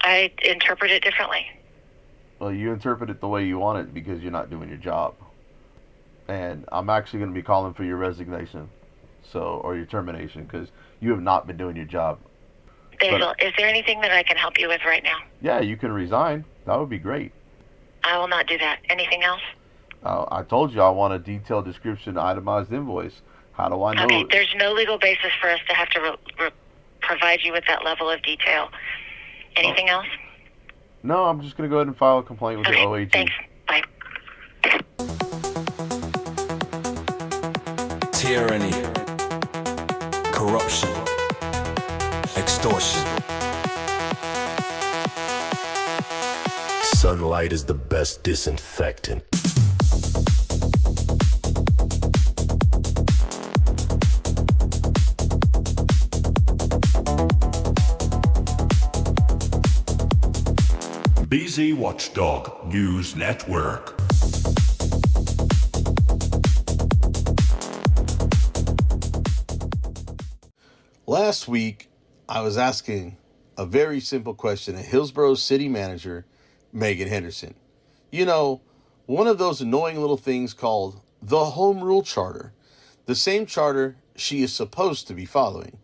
I interpret it differently. Well, you interpret it the way you want it because you're not doing your job. And I'm actually going to be calling for your resignation, or your termination, because you have not been doing your job. Basil, is there anything that I can help you with right now? Yeah, you can resign. That would be great. I will not do that. Anything else? I told you I want a detailed description, itemized invoice. How do I know? Okay, there's no legal basis for us to have to provide you with that level of detail. Anything else? No, I'm just going to go ahead and file a complaint with the OAG. Thanks. Bye. Tyranny, corruption, extortion. Sunlight is the best disinfectant. BZ Watchdog News Network. Last week, I was asking a very simple question at Hillsboro City Manager, Megan Henderson. You know, one of those annoying little things called the Home Rule Charter, the same charter she is supposed to be following.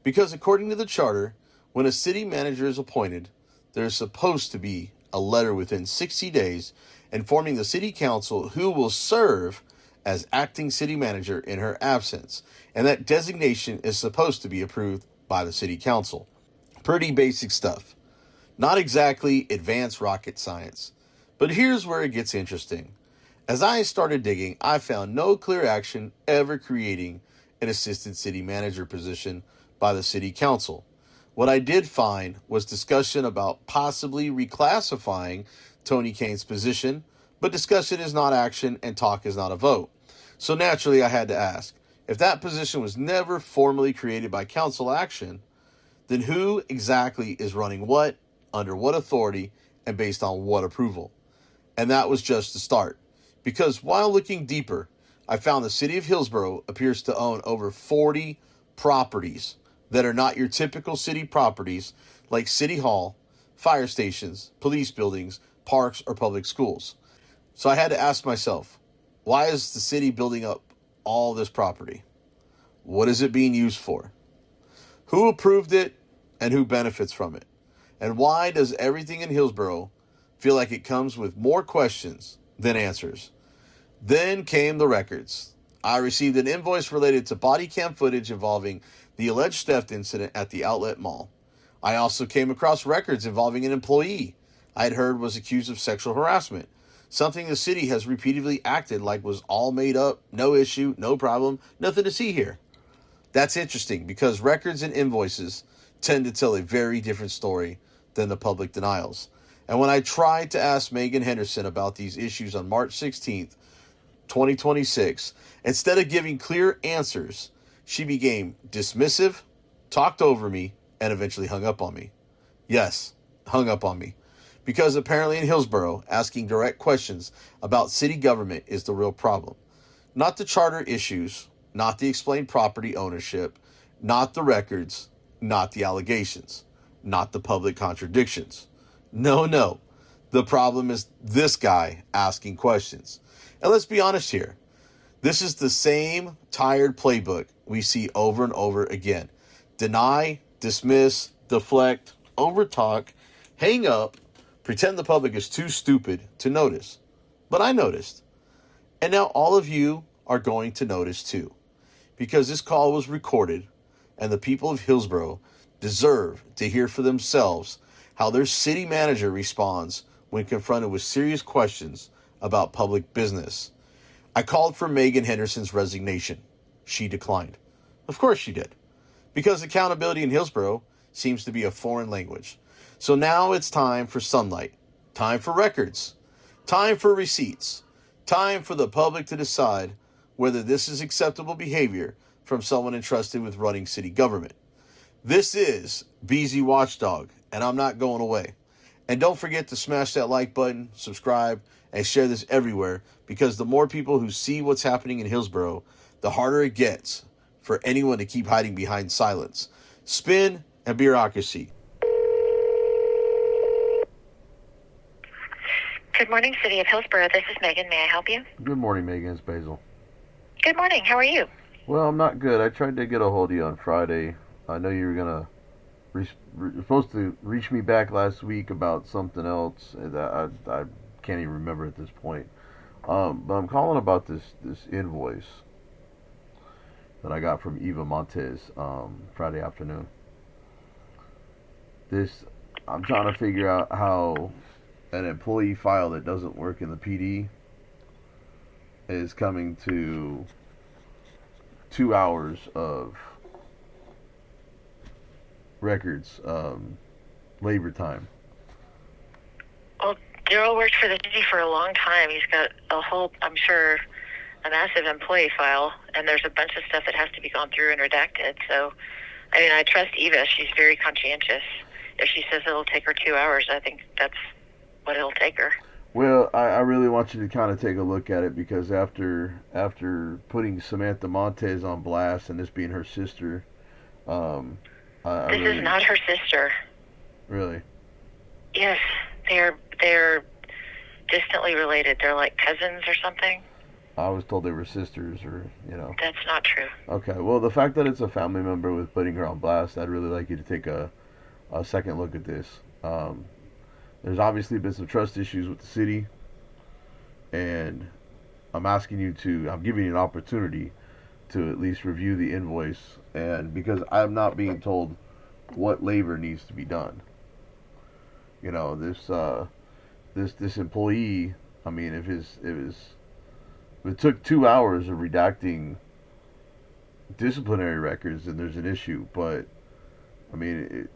Because according to the charter, when a city manager is appointed, there is supposed to be a letter within 60 days informing the city council who will serve as acting city manager in her absence, and that designation is supposed to be approved by the city council. Pretty basic stuff. Not exactly advanced rocket science. But here's where it gets interesting. As I started digging, I found no clear action ever creating an assistant city manager position by the city council. What I did find was discussion about possibly reclassifying Tony Cain's position, but discussion is not action and talk is not a vote. So naturally I had to ask, if that position was never formally created by council action, then who exactly is running what, under what authority, and based on what approval? And that was just the start. Because while looking deeper, I found the city of Hillsboro appears to own over 40 properties that are not your typical city properties like City Hall, fire stations, police buildings, parks, or public schools. So I had to ask myself, why is the city building up all this property? What is it being used for? Who approved it and who benefits from it? And why does everything in Hillsboro feel like it comes with more questions than answers? Then came the records. I received an invoice related to body cam footage involving the alleged theft incident at the outlet mall. I also came across records involving an employee I had heard was accused of sexual harassment, something the city has repeatedly acted like was all made up, no issue, no problem, nothing to see here. That's interesting because records and invoices tend to tell a very different story than the public denials. And when I tried to ask Megan Henderson about these issues on March 16th, 2026, instead of giving clear answers, she became dismissive, talked over me, and eventually hung up on me. Yes, hung up on me. Because apparently in Hillsboro, asking direct questions about city government is the real problem. Not the charter issues, not the explained property ownership, not the records, not the allegations, not the public contradictions. No. The problem is this guy asking questions. And let's be honest here. This is the same tired playbook we see over and over again. Deny, dismiss, deflect, overtalk, hang up, pretend the public is too stupid to notice. But I noticed. And now all of you are going to notice too. Because this call was recorded and the people of Hillsboro deserve to hear for themselves how their city manager responds when confronted with serious questions about public business. I called for Megan Henderson's resignation. She declined. Of course she did. Because accountability in Hillsboro seems to be a foreign language. So now it's time for sunlight. Time for records. Time for receipts. Time for the public to decide whether this is acceptable behavior from someone entrusted with running city government. This is BZ Watchdog, and I'm not going away. And don't forget to smash that like button, subscribe, and share this everywhere, because the more people who see what's happening in Hillsboro, the harder it gets for anyone to keep hiding behind silence, spin, and bureaucracy. Good morning, City of Hillsboro. This is Megan. May I help you? Good morning, Megan. It's Basil. Good morning. How are you? Well, I'm not good. I tried to get a hold of you on Friday. I know you were going to supposed to reach me back last week about something else that I can't even remember at this point. But I'm calling about this invoice that I got from Eva Montez Friday afternoon. I'm trying to figure out how an employee file that doesn't work in the PD is coming to 2 hours of records, labor time. Well, Daryl worked for the city for a long time. He's got a whole, I'm sure, a massive employee file, and there's a bunch of stuff that has to be gone through and redacted. So, I mean, I trust Eva. She's very conscientious. If she says it'll take her 2 hours, I think that's what it'll take her. Well, I really want you to kind of take a look at it, because after putting Samantha Montez on blast and this being her sister, this is not her sister. Really? Yes, they're distantly related. They're like cousins or something. I was told they were sisters, or That's not true. Okay, well, the fact that it's a family member with putting her on blast, I'd really like you to take a second look at this. There's obviously been some trust issues with the city, and I'm giving you an opportunity to at least review the invoice, and because I'm not being told what labor needs to be done. This employee, I mean, if it took 2 hours of redacting disciplinary records, then there's an issue. But I mean,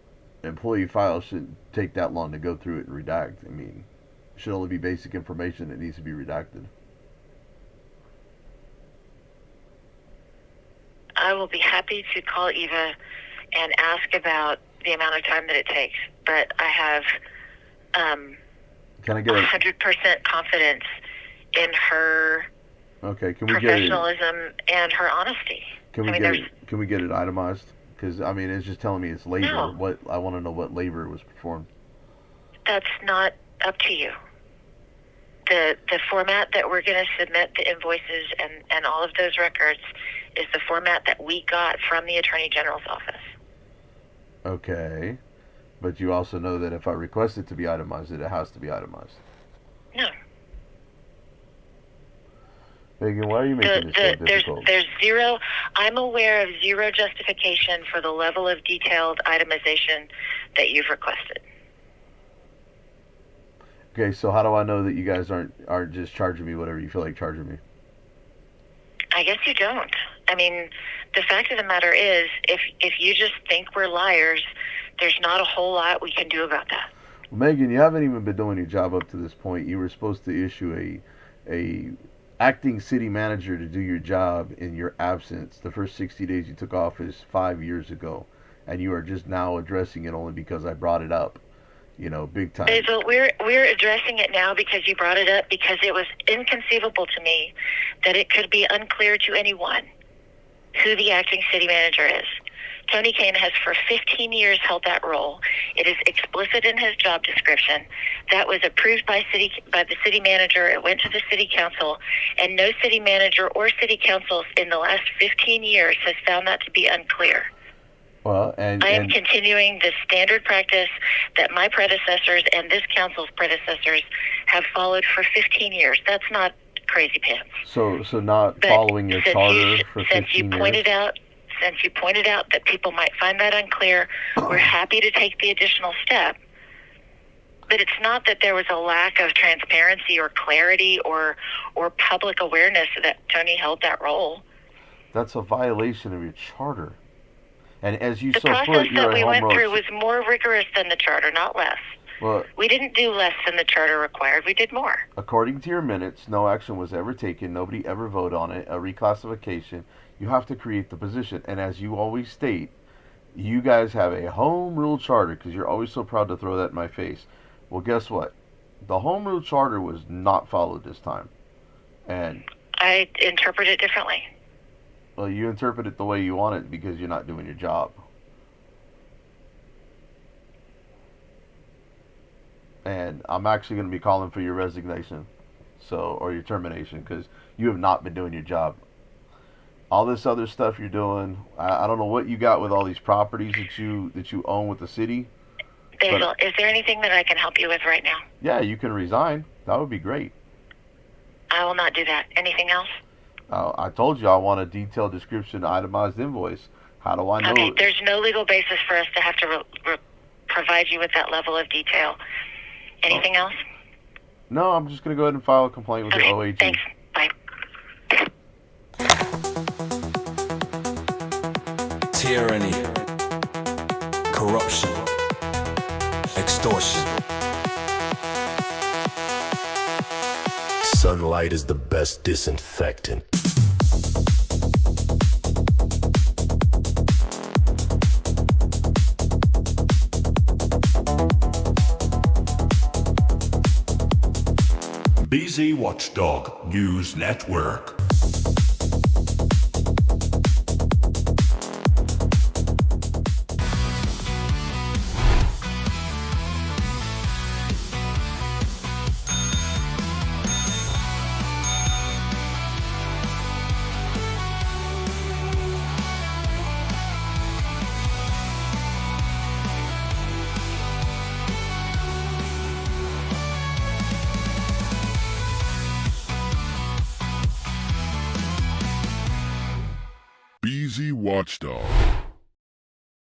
employee files shouldn't take that long to go through it and redact. I mean, it should only be basic information that needs to be redacted. I will be happy to call Eva and ask about the amount of time that it takes, but I have Can I get 100% confidence in her professionalism and her honesty. Can we get it itemized? Because I mean, it's just telling me it's labor. No. What I want to know, what labor was performed. That's not up to you. The format that we're going to submit the invoices and all of those records is the format that we got from the Attorney General's office. Okay, but you also know that if I request it to be itemized, it has to be itemized. No. Megan, why are you making this so difficult? There's zero. I'm aware of zero justification for the level of detailed itemization that you've requested. Okay, so how do I know that you guys aren't just charging me whatever you feel like charging me? I guess you don't. I mean, the fact of the matter is, if you just think we're liars, there's not a whole lot we can do about that. Well, Megan, you haven't even been doing your job up to this point. You were supposed to issue a acting city manager to do your job in your absence. The first 60 days you took office 5 years ago, and you are just now addressing it only because I brought it up. Big time. Basil, we're addressing it now because you brought it up, because it was inconceivable to me that it could be unclear to anyone who the acting city manager is. Tony Cain has for 15 years held that role. It is explicit in his job description. That was approved by the city manager. It went to the city council, and no city manager or city council in the last 15 years has found that to be unclear. Well, I am continuing the standard practice that my predecessors and this council's predecessors have followed for 15 years. That's not crazy pants. So not following your charter for 15 years? Since you pointed out that people might find that unclear, we're happy to take the additional step. But it's not that there was a lack of transparency or clarity or public awareness that Tony held that role. That's a violation of your charter. And as you the so put, process you're that we a went home through road. was more rigorous than the charter, not less. Well, we didn't do less than the charter required. We did more. According to your minutes, no action was ever taken. Nobody ever voted on it. A reclassification. You have to create the position. And as you always state, you guys have a home rule charter, because you're always so proud to throw that in my face. Well, guess what? The home rule charter was not followed this time. And I interpret it differently. Well, you interpret it the way you want it because you're not doing your job. and I'm actually going to be calling for your resignation, or your termination, because you have not been doing your job. All this other stuff you're doing, I don't know what you got with all these properties that you own with the city. Basil, is there anything that I can help you with right now? Yeah, you can resign. That would be great. I will not do that. Anything else? I told you I want a detailed description, itemized invoice. How do I know? Okay, there's no legal basis for us to have to provide you with that level of detail. Anything else? No, I'm just going to go ahead and file a complaint with the OAG. Thanks. Bye. Tyranny, corruption, extortion. Sunlight is the best disinfectant. BZ Watchdog News Network. BZ Watchdog.